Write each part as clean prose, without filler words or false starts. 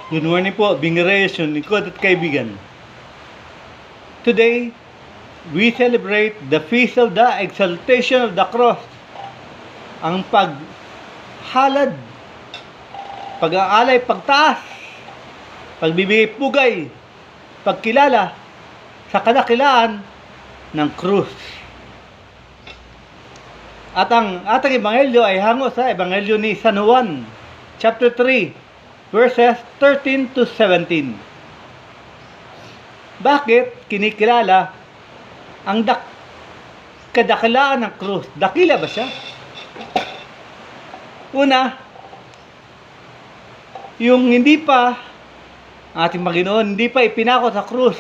Good morning po, Bingres, yung lingkod at kaibigan. Today, we celebrate the feast of the exaltation of the cross. Ang paghalad, pag-aalay, pagtaas, pagbibigay pugay, pagkilala sa kadakilaan ng krus. At ang ating ebanghelyo ay hango sa ebanghelyo ni San Juan, chapter 3, verses 13 to 17. Bakit kinikilala ang kadakilaan ng krus? Dakila ba siya? Una, yung hindi pa ating Panginoon, hindi pa ipinako sa krus.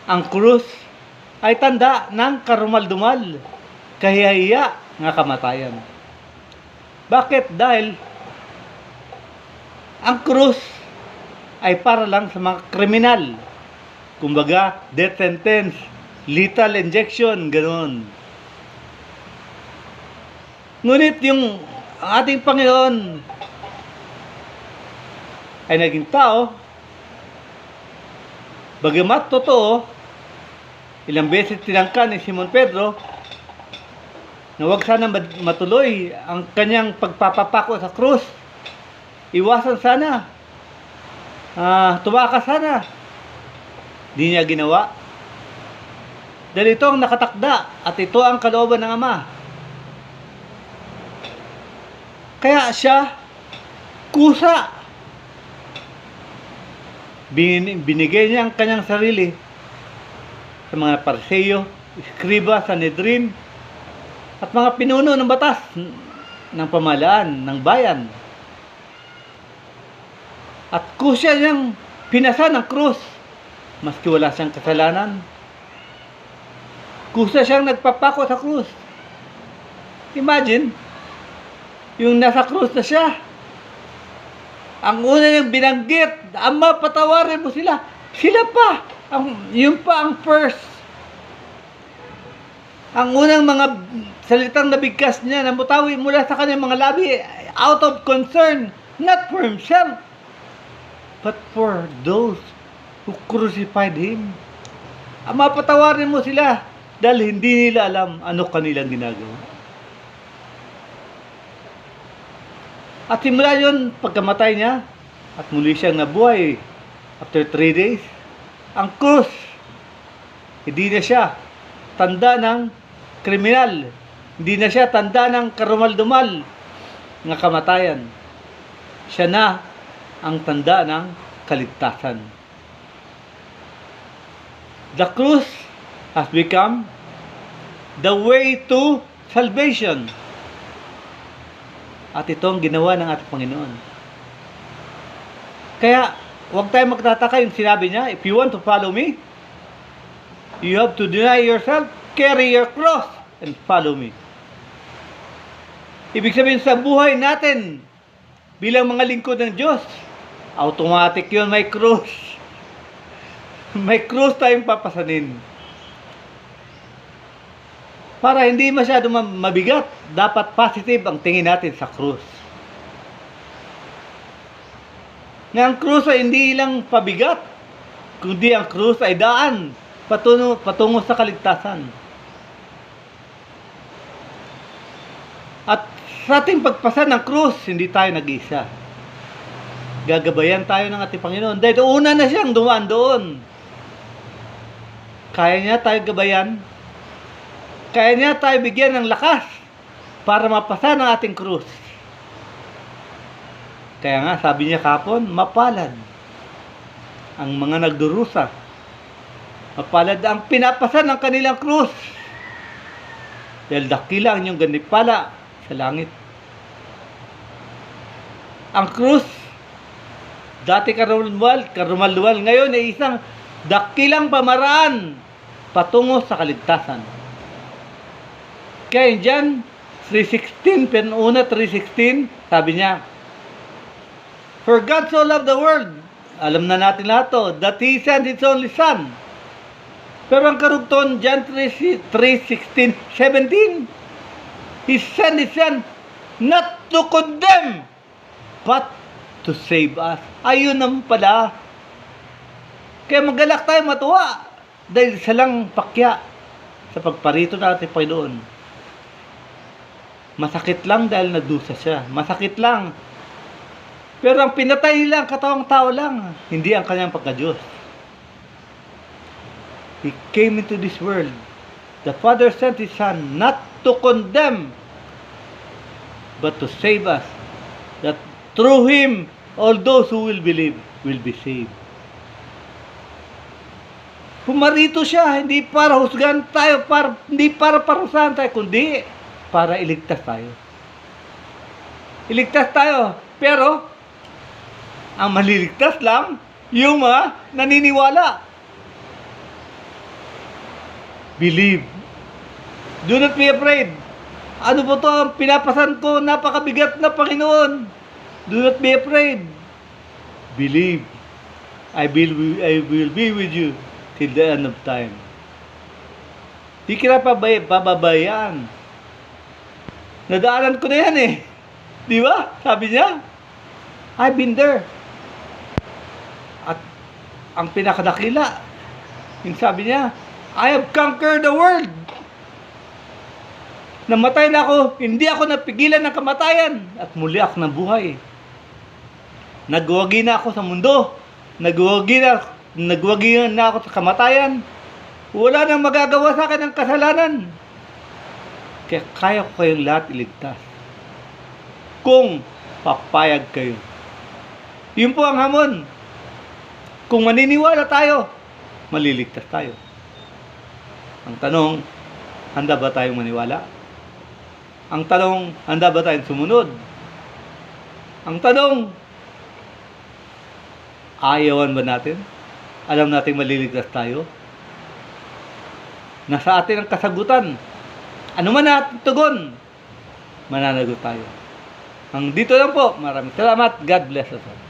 Ang krus ay tanda ng karumaldumal, kahihiya nga kamatayan. Bakit? Dahil ang krus ay para lang sa mga kriminal. Kumbaga, death sentence, lethal injection, ganoon. Ngunit yung ating Panginoon ay naging tao, bagamat totoo, ilang beses tinangka ni Simon Pedro na huwag sana matuloy ang kanyang pagpapapako sa krus. Iwasan sana. Tumakas sana. Di niya ginawa. Dahil ito ang nakatakda at ito ang kalooban ng Ama. Kaya siya kusa. Binigay niya ang kanyang sarili sa mga Pariseo, Iskriba, Sanhedrin, at mga pinuno ng batas ng pamahalaan ng bayan. At kusya niyang pinasa ng krus, maski wala siyang kasalanan. Kusya siyang nagpapako sa krus. Imagine, yung nasa krus na siya, ang una niyang binanggit, Ama, patawarin mo sila. Sila pa, yun pa ang first. Ang unang mga salitang nabigkas niya, namutawi mula sa kanyang mga labi, out of concern, not for himself, but for those who crucified Him. Ama, patawarin mo sila dahil hindi nila alam ano kanilang ginagawa. At simula yun, pagkamatay niya, at muli siyang nabuhay after 3 days, ang krus, hindi na siya tanda ng kriminal, hindi na siya tanda ng karumaldumal ng kamatayan. Siya na ang tanda ng kaligtasan. The cross has become the way to salvation. At ito ang ginawa ng ating Panginoon. Kaya, huwag tayo magtataka yung sinabi niya, if you want to follow me, you have to deny yourself, carry your cross, and follow me. Ibig sabihin sa buhay natin, bilang mga lingkod ng Diyos, automatic yun, may krus. May krus tayong papasanin. Para hindi masyado mabigat, dapat positive ang tingin natin sa krus. Nga ang krus ay hindi lang pabigat, kundi ang krus ay daan patungo sa kaligtasan. At sa ating pagpasa ng krus, hindi tayo nag-isa. Gagabayan tayo ng ating Panginoon. Dahil una na siyang dumaan doon. Kaya niya tayo gabayan. Kaya niya tayo bigyan ng lakas para mapasa ng ating krus. Kaya nga, sabi niya kapon, mapalad ang mga nagdurusa. Mapalad ang pinapasa ng kanilang krus. Dahil dakila ang inyong ganipala sa langit. Ang krus, dati karumaldumal, ngayon ay isang dakilang pamaraan patungo sa kaligtasan. Kaya dyan, 3:16, penuna 3:16, sabi niya, for God so loved the world, alam na natin lahat to, that He sent His only Son. Pero ang karugtong, John 3:16, 17, He sent His Son not to condemn, but to save us. Ayun naman pala. Kaya magalak tayo, matuwa. Dahil siya lang pakya sa pagparito natin, Panginoon. Masakit lang dahil nadusa siya. Masakit lang. Pero ang pinatay lang, katawang tao lang. Hindi ang kanyang pagka-Diyos. He came into this world. The Father sent His Son not to condemn, but to save us. That through Him, all those who will believe will be saved. Pumarito siya, hindi para husgahan tayo, hindi para parusahan tayo, kundi para iligtas tayo. Iligtas tayo, pero ang maliligtas lang yung mga naniniwala. Believe. Do not be afraid. Ano po to ang pinapasan ko? Napakabigat na, Panginoon. Do not be afraid. Believe. I will be with you till the end of time. Di kita pababayaan. Nadaanan ko na yan eh. Di ba? Sabi niya, I've been there. At ang pinakadakila, yung sabi niya, I have conquered the world. Namatay na ako, hindi ako napigilan ng kamatayan. At muli ako nabuhay. Nagwagi na ako sa mundo. Nagwagi na ako sa kamatayan. Wala nang magagawa sa akin ng kasalanan. Kaya kaya ko kayong lahat iligtas. Kung papayag kayo. Yun po ang hamon. Kung maniniwala tayo, maliligtas tayo. Ang tanong, handa ba tayong maniwala? Ang tanong, handa ba tayong sumunod? Ang tanong, ayawan ba natin? Alam nating maliligtas tayo? Nasa atin ang kasagutan. Ano man natin tugon, mananagot tayo. Ang dito lang po. Maraming salamat. God bless us all.